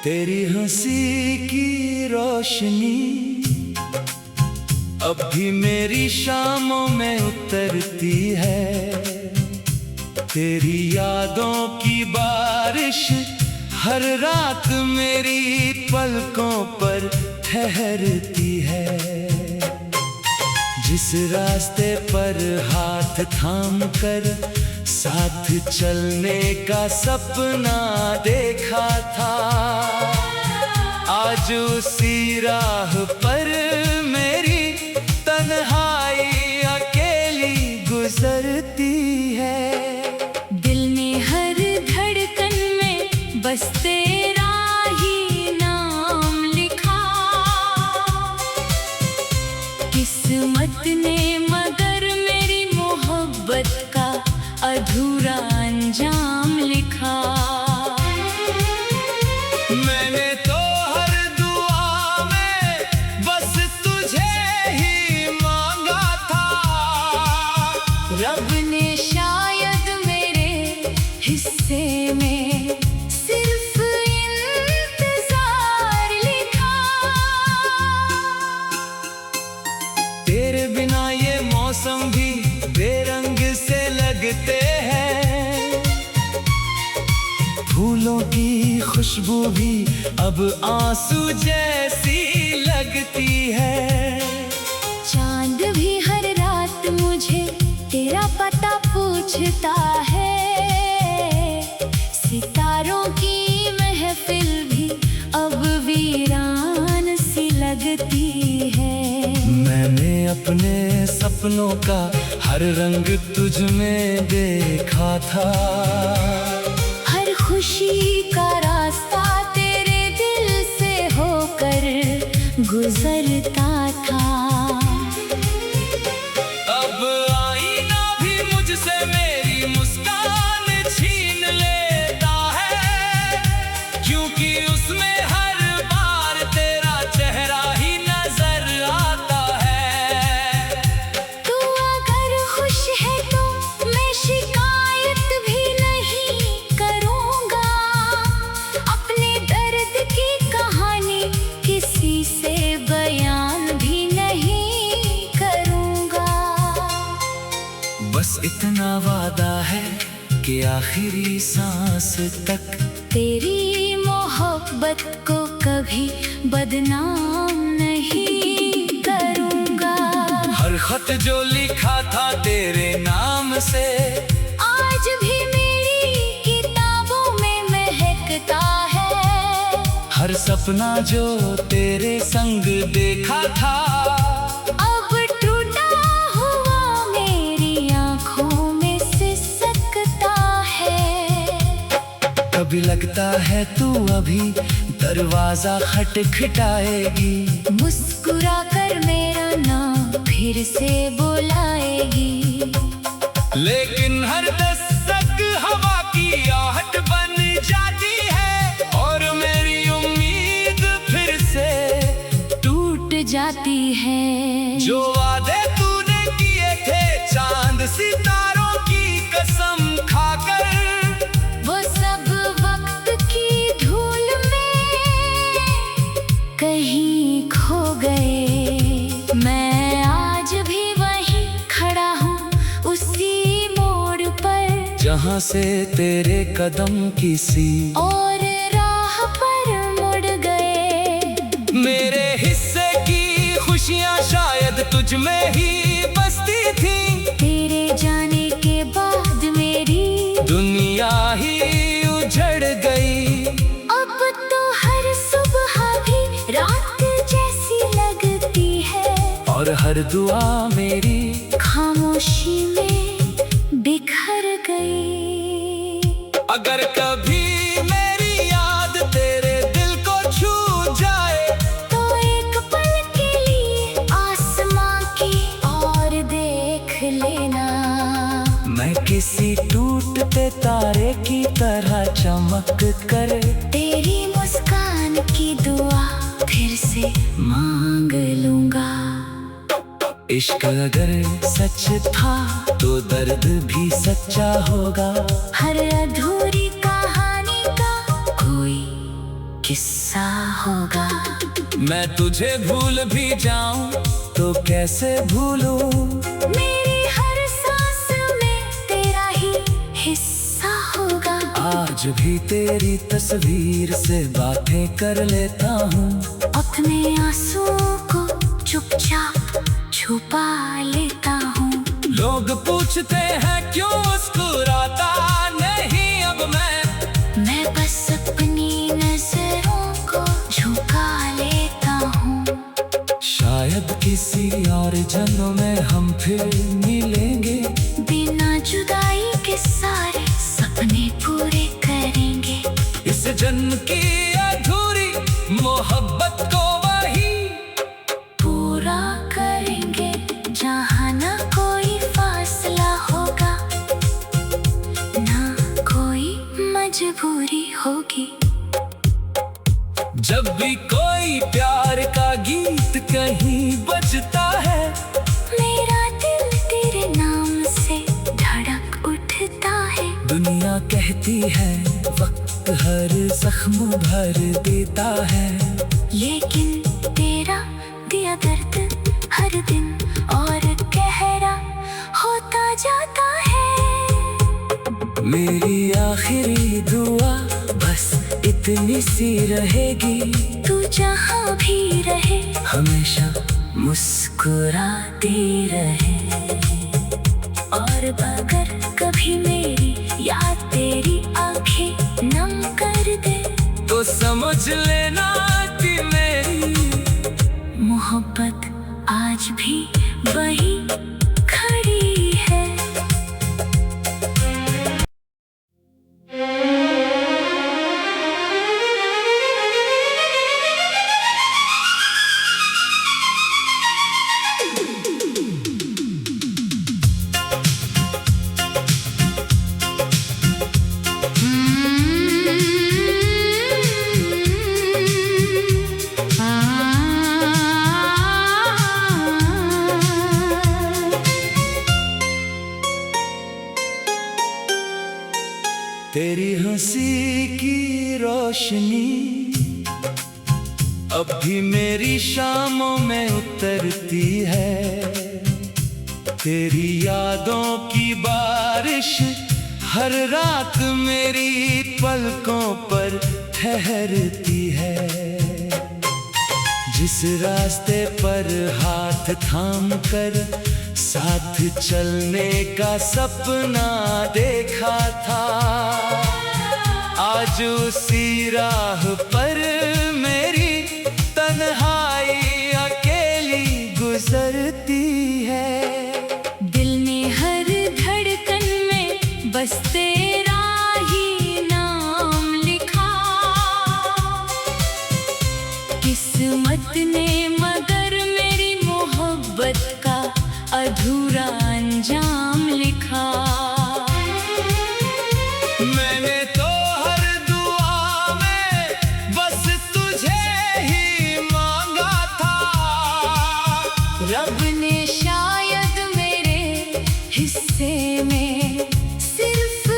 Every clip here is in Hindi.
तेरी हंसी की रोशनी अब भी मेरी शामों में उतरती है। तेरी यादों की बारिश हर रात मेरी पलकों पर ठहरती है। जिस रास्ते पर हाथ थाम कर साथ चलने का सपना देखा था, आज उसी राह पर मेरी तन्हाई अकेली गुजरती है। दिल ने हर धड़कन में बस तेरा ही नाम लिखा। किस्मत ने मगर मेरी मोहब्बत का अधूरा अंजाम लिखा। मैंने तो हर दुआ में बस तुझे ही मांगा था। रब ने शायद मेरे हिस्से में सिर्फ इंतजार लिखा। तेरे बिना ये मौसम भी बेरंग से लगते हैं। फूलों की खुशबू भी अब आंसू जैसी लगती है। चांद भी हर रात मुझे तेरा पता पूछता है। सितारों की महफिल भी अब वीरान सी लगती है। मैंने अपने सपनों का हर रंग तुझ में देखा था। हर खुशी का रास्ता तेरे दिल से होकर गुजरता था। अब आईना भी मुझसे मेरी मुस्कान छीन लेता है, क्योंकि उसमें हर बार तेरा चेहरा ही नजर आता है। तू अगर खुश है तो मैं शिकायत भी नहीं करूँगा। अपने दर्द की कहानी किसी से बयान भी नहीं करूँगा। बस इतना वादा है कि आखिरी सांस तक तेरी मोहब्बत को कभी बदनाम नहीं करूँगा। हर खत जो लिखा था तेरे नाम से आज भी मेरी किताबों में महकता है। हर सपना जो तेरे संग देखा था अब टूटा हुआ मेरी आँखों में सिसकता है। कभी लगता है तू अभी दरवाजा खटखटाएगी। मुस्कुरा कर मेरा नाम फिर से बुलाएगी। लेकिन हर दस्तक हवा की आहट बन जाती है और मेरी उम्मीद फिर से टूट जाती है। जो वादे तूने किए थे चांद सितारों की कसम खाकर, वो सब वक्त की धूल में कहीं खो गए। मैं आज भी वहीं खड़ा हूँ उसी मोड़ पर, जहाँ से तेरे कदम किसी और राह पर मुड़ गए। मेरे हिस्से की खुशियाँ शायद तुझ में ही बसती थी। तेरे जाने के बाद मेरी दुनिया ही उजड़ गई। अब तो हर सुबह भी रात जैसी लगती है। और हर दुआ मेरी खामोशी में बिखर गई। अगर कभी मेरी याद तेरे दिल को छू जाए तो एक पल के लिए आसमां की ओर देख लेना। मैं किसी टूटते तारे की तरह चमक कर तेरी मुस्कान की दुआ फिर से मांग लूंगा। इश्क अगर सच था तो दर्द भी सच्चा होगा। हर अधूरी कहानी का कोई किस्सा होगा। मैं तुझे भूल भी जाऊं तो कैसे भूलूं, मेरी हर सांस में तेरा ही हिस्सा होगा। आज भी तेरी तस्वीर से बातें कर लेता हूँ, अपने आंसुओं को चुपचाप छुपा लेता हूँ। लोग पूछते हैं क्यों मुस्कुराता नहीं अब मैं बस अपनी नजरों को झुका लेता हूँ। शायद किसी और जन्म में हम फिर मिलेंगे, बिना जुदाई के सारे सपने पूरे करेंगे। इस जन्म की अधूरी मोहब्बत को वही पूरा करेंगे, जहाँ ना कोई फासला होगा, ना कोई मजबूरी होगी। जब भी कोई प्यार का गीत कहीं बजता है, मेरा दिल तेरे नाम से धड़क उठता है। दुनिया कहती है वक्त हर जख्म भर देता है, लेकिन तेरा दिया दर्द हर दिन और गहरा होता जाता है। मेरी आखिरी दुआ बस इतनी सी रहेगी, तू जहाँ भी रहे हमेशा मुस्कुराती रहे। और अगर कभी मेरी याद तेरी आंखें नम कर दे, तो समझ लेना कि मेरी मोहब्बत आज भी वही खड़ी है। तेरी हंसी की रोशनी अब भी मेरी शामों में उतरती है। तेरी यादों की बारिश हर रात मेरी पलकों पर ठहरती है। जिस रास्ते पर हाथ थाम कर साथ चलने का सपना देखा था, आज उसी राह पर मेरी तन्हाई अकेली गुजरती है। दिल ने हर धड़कन में बस तेरा ही नाम लिखा, किस्मत ने मगर मेरी मोहब्बत का अधूरा अंजाम लिखा। मैंने तो हर दुआ में बस तुझे ही मांगा था, रब ने शायद मेरे हिस्से में सिर्फ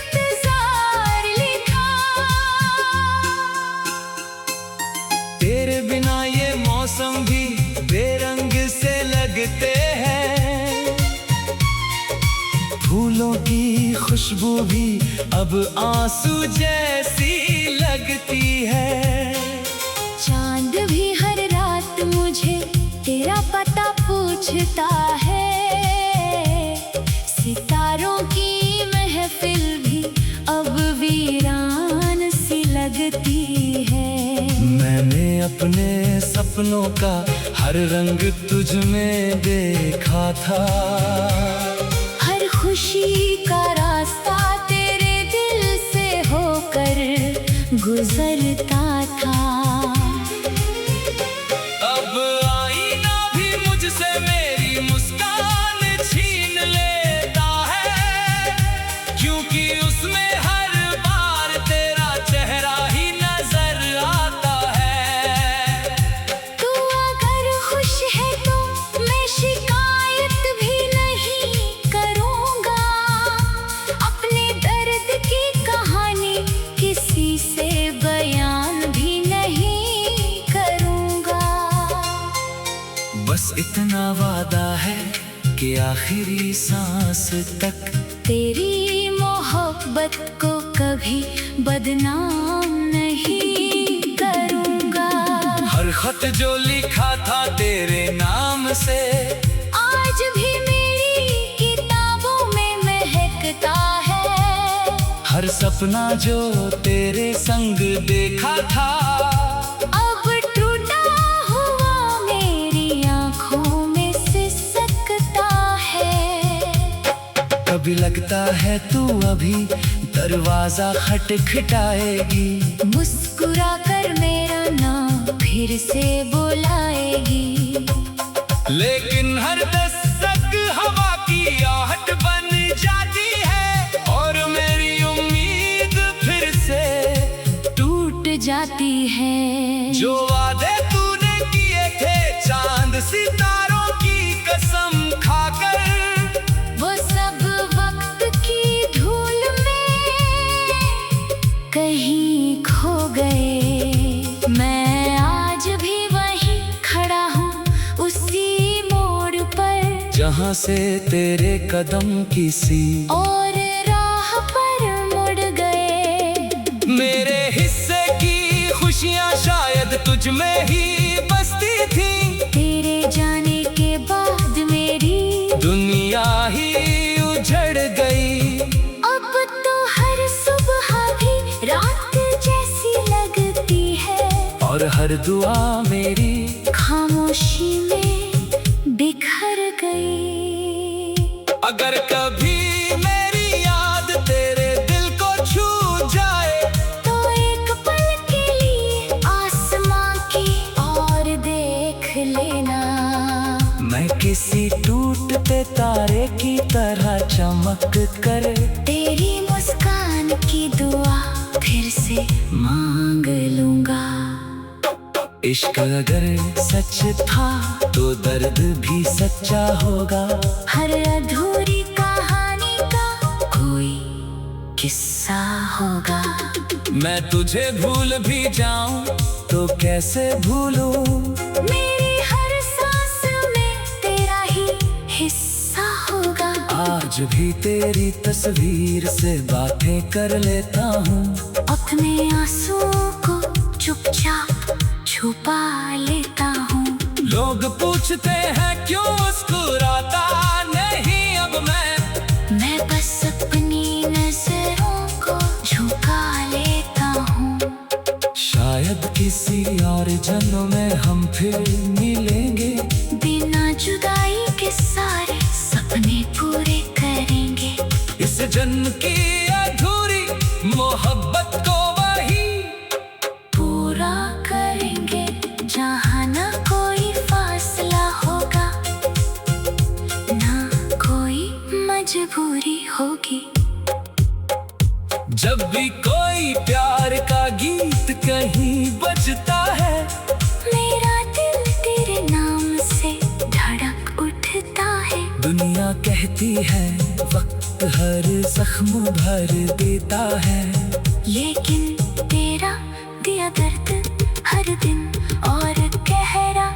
इंतजार लिखा। तेरे बिना ये मौसम भी बेरंग से लगते हैं, फूलों की खुशबू भी अब आंसू जैसी लगती है। चांद भी हर रात मुझे तेरा पता पूछता है, सितारों की महफिल भी अब वीरान सी लगती है। मैंने अपने सपनों का हर रंग तुझ में देखा था, हर खुशी का रास्ता तेरे दिल से होकर गुजरता था। अब आईना भी मुझसे मेरी मुस्कान छीन लेता है, क्योंकि उसमें हर बार तेरा चेहरा ही नजर आता है। तू अगर खुश है तो मैं शिकायत भी नहीं करूँगा, अपने दर्द की कहानी किसी से बयां इतना वादा है कि आखिरी सांस तक तेरी मोहब्बत को कभी बदनाम नहीं करूँगा। हर खत जो लिखा था तेरे नाम से आज भी मेरी किताबों में महकता है। हर सपना जो तेरे संग देखा था अब टूटा हुआ मेरी आँखों में सिसकता है। कभी लगता है तू अभी दरवाजा खटखटाएगी, मुस्कुरा कर मेरा नाम फिर से बुलाएगी। लेकिन हर दस्तक हवा की आहट बन जाती है और मेरी उम्मीद फिर से टूट जाती है। जो वादे तूने किए थे चांद सितारों की कसम खाकर, वो सब वक्त की धूल में कहीं खो गए। मैं आज भी वहीं खड़ा हूँ उसी मोड़ पर, जहाँ से तेरे कदम किसी और राह पर मुड़ गए। मेरे हिस्से की खुशियाँ शायद तुझ में ही बसती थी, तेरे जाने के बाद मेरी दुनिया ही उजड़ गई। अब तो हर सुबह भी रात जैसी लगती है, और हर दुआ मेरी खामोशी में बिखर गई। अगर कभी मेरी याद तेरे दिल को छू जाए तो एक पल के लिए आसमां की ओर देख लेना। मैं किसी टूटते तारे की तरह चमक कर तेरी मुस्कान की दुआ फिर से मांग लूंगा। इश्क अगर सच था तो दर्द भी सच्चा होगा। हर अधूरी कहानी का कोई किस्सा होगा। मैं तुझे भूल भी जाऊं तो कैसे भूलूं, मेरी हर सांस में तेरा ही हिस्सा होगा। आज भी तेरी तस्वीर से बातें कर लेता हूँ। अपने आंसुओं को चुपचाप छुपा लेता हूँ। लोग पूछते हैं क्यों मुस्कुराता नहीं अब मैं बस अपनी नजरों को झुका लेता हूँ। शायद किसी और जन्म में हम फिर मिलेंगे, बिना जुदाई के सारे सपने पूरे करेंगे। इस जन्म की अधूरी मोहब्बत को वही पूरा करेंगे, जहाँ ना कोई फासला होगा, ना कोई मजबूरी होगी। जब भी कोई प्यार का गीत कहीं बजता है, मेरा दिल तेरे नाम से धड़क उठता है। दुनिया कहती है वक्त हर जख्म भर देता है, लेकिन तेरा दिया दर्द हर दिन और गहरा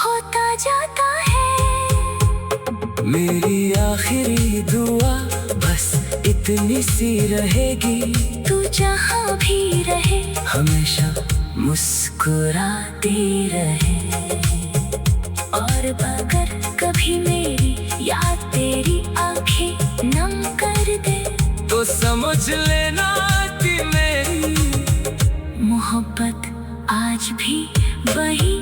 होता जाता है। मेरी आखिरी दुआ बस इतनी सी रहेगी, तू जहाँ भी रहे हमेशा मुस्कुराती रहे। और अगर कभी मेरी याद तेरी आंखें नम कर दे तो समझ लेना कि मेरी मोहब्बत आज भी वही